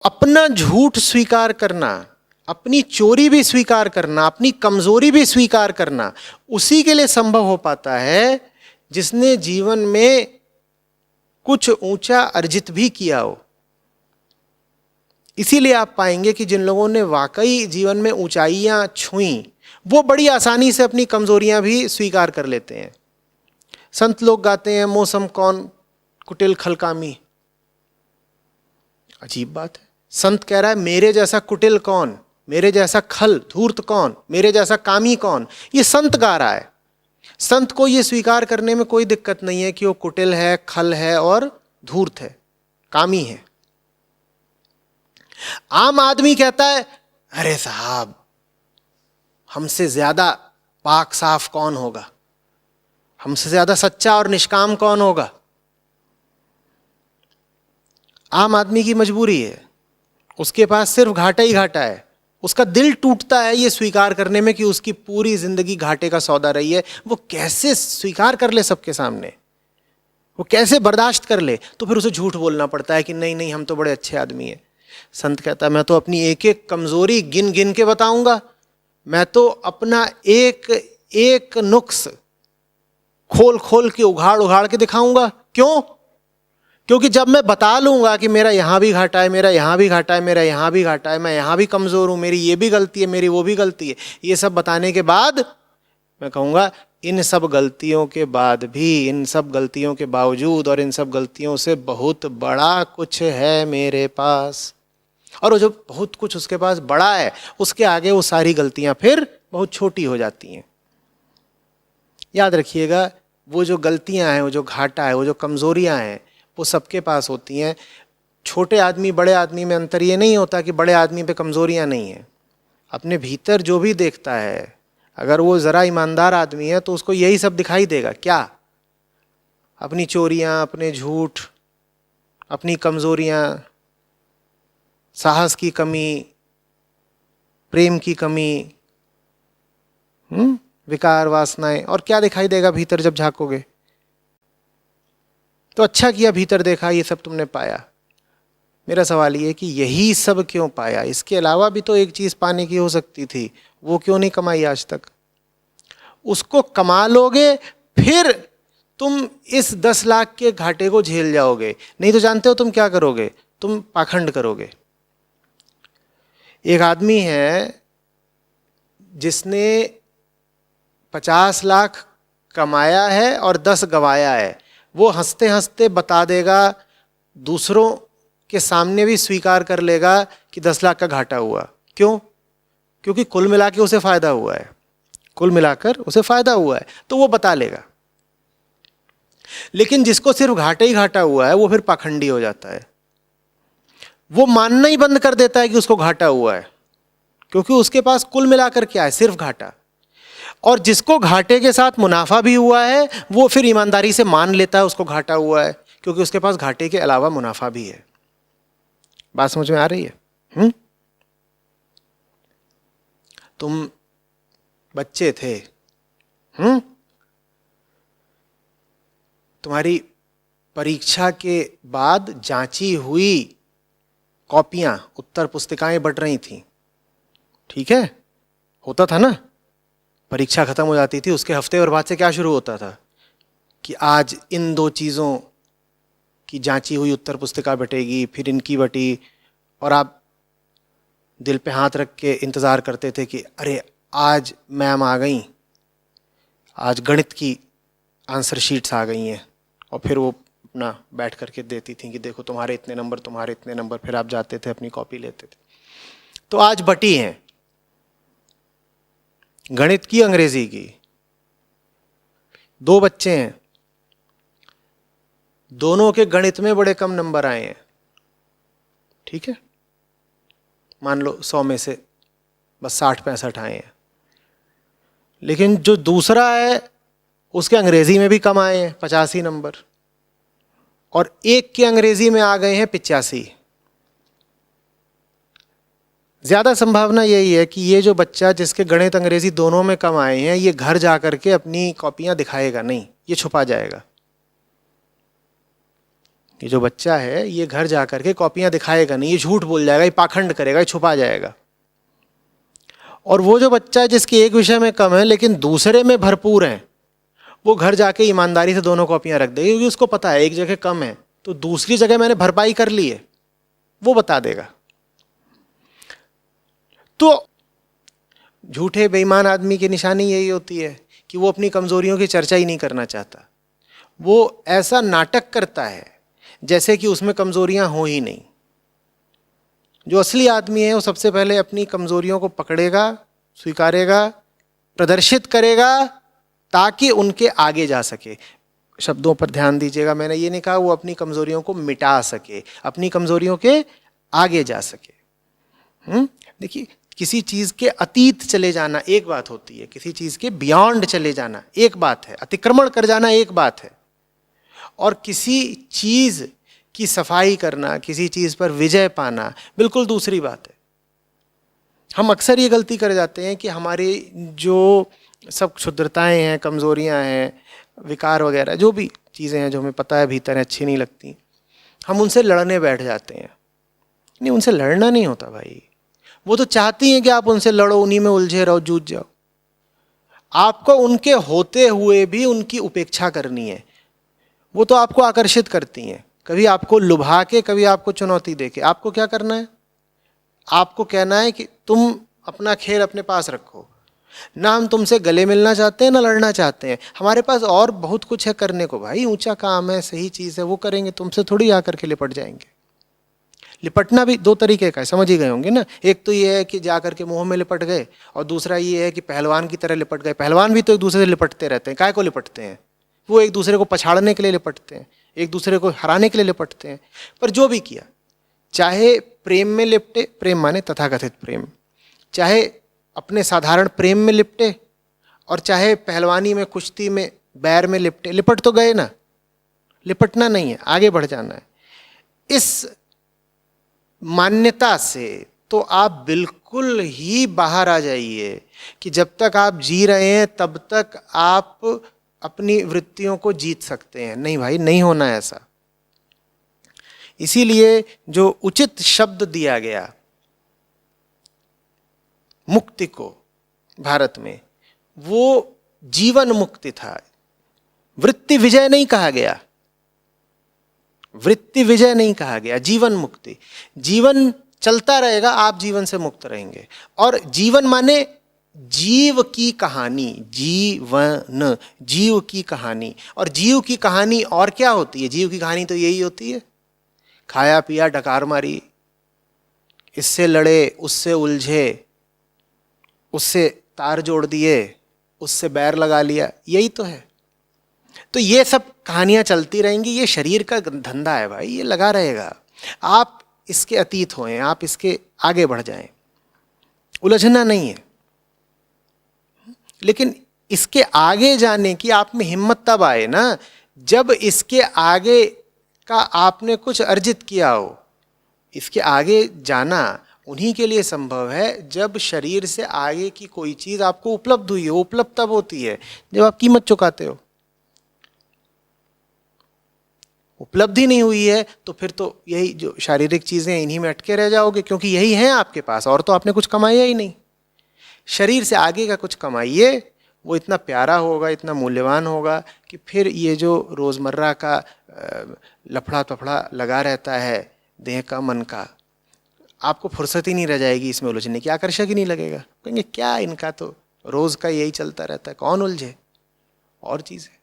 अपना झूठ स्वीकार करना, अपनी चोरी भी स्वीकार करना, अपनी कमजोरी भी स्वीकार करना उसी के लिए संभव हो पाता है जिसने जीवन में कुछ ऊंचा अर्जित भी किया हो। इसीलिए आप पाएंगे कि जिन लोगों ने वाकई जीवन में ऊंचाइयां छुई वो बड़ी आसानी से अपनी कमजोरियां भी स्वीकार कर लेते हैं। संत लोग गाते हैं, मौसम कौन कुटिल खलकामी। अजीब बात है, संत कह रहा है मेरे जैसा कुटिल कौन, मेरे जैसा खल धूर्त कौन, मेरे जैसा कामी कौन। ये संत गा रहा है। संत को ये स्वीकार करने में कोई दिक्कत नहीं है कि वो कुटिल है, खल है और धूर्त है, कामी है। आम आदमी कहता है अरे साहब हमसे ज्यादा पाक साफ कौन होगा, हमसे ज्यादा सच्चा और निष्काम कौन होगा। आम आदमी की मजबूरी है, उसके पास सिर्फ घाटा ही घाटा है। उसका दिल टूटता है ये स्वीकार करने में कि उसकी पूरी जिंदगी घाटे का सौदा रही है। वो कैसे स्वीकार कर ले सबके सामने, वो कैसे बर्दाश्त कर ले। तो फिर उसे झूठ बोलना पड़ता है कि नहीं नहीं हम तो बड़े अच्छे आदमी हैं। संत कहता है मैं तो अपनी एक एक कमजोरी गिन गिन के बताऊंगा, मैं तो अपना एक एक नुक्स खोल खोल के उघाड़ उघाड़ के दिखाऊंगा। क्यों? क्योंकि जब मैं बता लूंगा कि मेरा यहां भी घाटा है, मेरा यहां भी घाटा है, मेरा यहां भी घाटा है, मैं यहां भी कमजोर हूं, मेरी ये भी गलती है, मेरी वो भी गलती है, ये सब बताने के बाद मैं कहूंगा इन सब गलतियों के बाद भी, इन सब गलतियों के बावजूद और इन सब गलतियों से बहुत बड़ा कुछ है मेरे पास। और वो जो बहुत कुछ उसके पास बड़ा है उसके आगे वो सारी गलतियां फिर बहुत छोटी हो जाती हैं। याद रखिएगा वो जो गलतियां हैं, वो जो घाटा है, वो जो कमजोरियां हैं वो सबके पास होती हैं। छोटे आदमी बड़े आदमी में अंतर ये नहीं होता कि बड़े आदमी पे कमजोरियां नहीं हैं। अपने भीतर जो भी देखता है, अगर वो ज़रा ईमानदार आदमी है तो उसको यही सब दिखाई देगा। क्या? अपनी चोरियां, अपने झूठ, अपनी कमजोरियां, साहस की कमी, प्रेम की कमी, विकार वासनाएं, और क्या दिखाई देगा भीतर जब झांकोगे। तो अच्छा किया भीतर देखा, ये सब तुमने पाया। मेरा सवाल ये है कि यही सब क्यों पाया? इसके अलावा भी तो एक चीज पाने की हो सकती थी, वो क्यों नहीं कमाई आज तक? उसको कमा लोगे फिर तुम इस 10 लाख के घाटे को झेल जाओगे। नहीं तो जानते हो तुम क्या करोगे? तुम पाखंड करोगे। एक आदमी है जिसने 50 लाख कमाया है और 10 गवाया है। वो हंसते हंसते बता देगा, दूसरों के सामने भी स्वीकार कर लेगा कि 10 लाख का घाटा हुआ। क्यों? क्योंकि कुल मिला के उसे फायदा हुआ है, कुल मिलाकर उसे फायदा हुआ है, तो वो बता लेगा। लेकिन जिसको सिर्फ घाटा ही घाटा हुआ है वो फिर पाखंडी हो जाता है। वो मानना ही बंद कर देता है कि उसको घाटा हुआ है, क्योंकि उसके पास कुल मिलाकर क्या है? सिर्फ घाटा। और जिसको घाटे के साथ मुनाफा भी हुआ है वो फिर ईमानदारी से मान लेता है उसको घाटा हुआ है, क्योंकि उसके पास घाटे के अलावा मुनाफा भी है। बात समझ में आ रही है? तुम बच्चे थे, तुम्हारी परीक्षा के बाद जांची हुई कॉपियां, उत्तर पुस्तिकाएं बट रही थी। ठीक है, होता था ना, परीक्षा खत्म हो जाती थी, उसके हफ्ते और बाद से क्या शुरू होता था कि आज इन 2 चीज़ों की जांची हुई उत्तर पुस्तिका बटेगी, फिर इनकी बटी, और आप दिल पे हाथ रख के इंतज़ार करते थे कि अरे आज मैम आ गई, आज गणित की आंसर शीट्स आ गई हैं, और फिर वो अपना बैठ करके देती थी कि देखो तुम्हारे इतने नंबर, तुम्हारे इतने नंबर। फिर आप जाते थे अपनी कॉपी लेते थे। तो आज बटी हैं, गणित की, अंग्रेजी की। 2 बच्चे हैं, दोनों के गणित में बड़े कम नंबर आए हैं। ठीक है, मान लो 100 में से बस 60-65 आए हैं। लेकिन जो दूसरा है उसके अंग्रेजी में भी कम आए हैं, 85 नंबर, और एक के अंग्रेजी में आ गए हैं 85। ज्यादा संभावना यही है कि ये जो बच्चा जिसके गणित अंग्रेजी दोनों में कम आए हैं, ये घर जाकर के अपनी कॉपियां दिखाएगा नहीं, ये छुपा जाएगा। ये जो बच्चा है ये घर जा करके कॉपियां दिखाएगा नहीं, ये झूठ बोल जाएगा, ये पाखंड करेगा, ये छुपा जाएगा। और वो जो बच्चा है जिसके एक विषय में कम है लेकिन दूसरे में भरपूर है, वो घर जाके ईमानदारी से दोनों कॉपियां रख देगा, क्योंकि उसको पता है एक जगह कम है तो दूसरी जगह मैंने भरपाई कर ली है, वो बता देगा। तो झूठे बेईमान आदमी की निशानी यही होती है कि वो अपनी कमजोरियों की चर्चा ही नहीं करना चाहता। वो ऐसा नाटक करता है जैसे कि उसमें कमजोरियां हो ही नहीं। जो असली आदमी है वो सबसे पहले अपनी कमजोरियों को पकड़ेगा, स्वीकारेगा, प्रदर्शित करेगा ताकि उनके आगे जा सके। शब्दों पर ध्यान दीजिएगा, मैंने ये नहीं कहा वो अपनी कमजोरियों को मिटा सके, अपनी कमजोरियों के आगे जा सके। देखिए, किसी चीज के अतीत चले जाना एक बात होती है, किसी चीज के बियॉन्ड चले जाना एक बात है, अतिक्रमण कर जाना एक बात है, और किसी चीज की सफाई करना, किसी चीज पर विजय पाना बिल्कुल दूसरी बात है। हम अक्सर ये गलती कर जाते हैं कि हमारी जो सब क्षुद्रताएं हैं, कमजोरियां हैं, विकार वगैरह जो भी चीज़ें हैं जो हमें पता है भीतर है अच्छी नहीं लगती, हम उनसे लड़ने बैठ जाते हैं। नहीं, उनसे लड़ना नहीं होता भाई। वो तो चाहती हैं कि आप उनसे लड़ो, उन्हीं में उलझे रहो, जूझ जाओ। आपको उनके होते हुए भी उनकी उपेक्षा करनी है। वो तो आपको आकर्षित करती हैं, कभी आपको लुभा के, कभी आपको चुनौती दे के। आपको क्या करना है? आपको कहना है कि तुम अपना खेल अपने पास रखो। ना हम तुमसे गले मिलना चाहते हैं, ना लड़ना चाहते हैं। हमारे पास और बहुत कुछ है करने को भाई, ऊंचा काम है, सही चीज़ है, वो करेंगे। तुमसे थोड़ी आकर के लिपट जाएंगे। लिपटना भी दो तरीके का है, समझ ही गए होंगे ना। एक तो ये है कि जाकर के मुंह में लिपट गए, और दूसरा ये है कि पहलवान की तरह लिपट गए। पहलवान भी तो एक दूसरे से लिपटते रहते हैं। काय को लिपटते हैं? वो एक दूसरे को पछाड़ने के लिए लिपटते हैं, एक दूसरे को हराने के लिए लिपटते हैं। पर जो भी किया, चाहे प्रेम में लिपटे, प्रेम माने तथाकथित प्रेम, चाहे अपने साधारण प्रेम में लिपटे, और चाहे पहलवानी में, कुश्ती में, बैर में लिपटे, लिपट तो गए ना। लिपटना नहीं है, आगे बढ़ जाना है। इस मान्यता से तो आप बिल्कुल ही बाहर आ जाइए कि जब तक आप जी रहे हैं तब तक आप अपनी वृत्तियों को जीत सकते हैं। नहीं भाई, नहीं होना है ऐसा। इसीलिए जो उचित शब्द दिया गया मुक्ति को भारत में, वो जीवन मुक्ति था। वृत्ति विजय नहीं कहा गया, वृत्ति विजय नहीं कहा गया, जीवन मुक्ति। जीवन चलता रहेगा, आप जीवन से मुक्त रहेंगे। और जीवन माने जीव की कहानी, जीवन, जीव की कहानी। और जीव की कहानी और क्या होती है? जीव की कहानी तो यही होती है, खाया पिया डकार मारी, इससे लड़े, उससे उलझे, उससे तार जोड़ दिए, उससे बैर लगा लिया, यही तो है। तो ये सब कहानियां चलती रहेंगी। ये शरीर का धंधा है भाई, ये लगा रहेगा। आप इसके अतीत होएं, आप इसके आगे बढ़ जाएं, उलझना नहीं है। लेकिन इसके आगे जाने की आप में हिम्मत तब आए ना जब इसके आगे का आपने कुछ अर्जित किया हो। इसके आगे जाना उन्हीं के लिए संभव है जब शरीर से आगे की कोई चीज आपको उपलब्ध हुई हो। उपलब्ध तब होती है जब आप कीमत चुकाते हो। उपलब्धि नहीं हुई है तो फिर तो यही जो शारीरिक चीजें, इन्हीं में अटके रह जाओगे, क्योंकि यही है आपके पास, और तो आपने कुछ कमाया ही नहीं। शरीर से आगे का कुछ कमाइए, वो इतना प्यारा होगा, इतना मूल्यवान होगा कि फिर ये जो रोजमर्रा का लफड़ा तफड़ा लगा रहता है देह का, मन का, आपको फुर्सत ही नहीं रह जाएगी इसमें उलझने की, आकर्षक ही नहीं लगेगा। कहेंगे क्या इनका तो रोज का यही चलता रहता है, कौन उलझे, और चीज़ है।